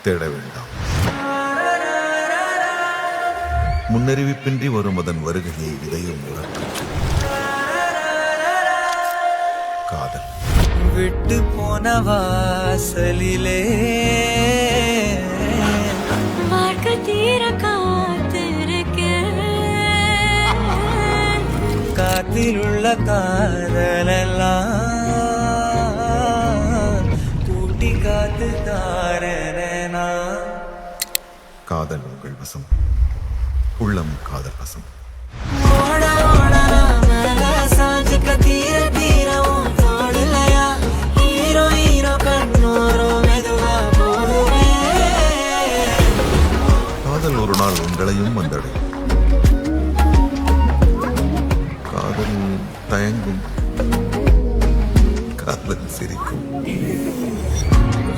தேட வேண்டாம். முன்னறிவிப்பின்றி வரும் அதன் வருகையை இதயம் உறக்கும். காதல் விட்டு போன வாசலிலே வாழ்க்கை தீர காத்திருக்க காத்தில் உள்ள காதலெல்லாம் கூட்டி காத்து தாரனா. காதல் உங்கள் வசம், உள்ளம் காதல் வசம். ஓட ஓட மேல சாஞ்சிக்க தீர தீரவும் தோடலையா ஹீரோ ஹீரோ கண்ணோரோ மெதுவா போடுவே. காதல் ஒரு நாள் உங்களையும் வந்தடையும். காதல் தயங்கும், காதல் சிரிக்கும்.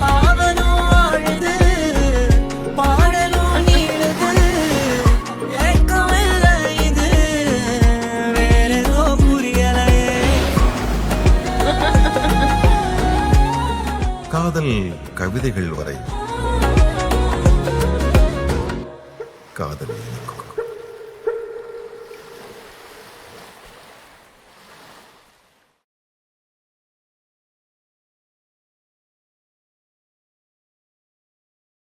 பாவனும் அழுது பாடலும் நீளுது ஏக்கம் இல்லை இது வேறேதோ புரியலையே. காதல் கவிதைகள் வரை, காதல் எனக்கு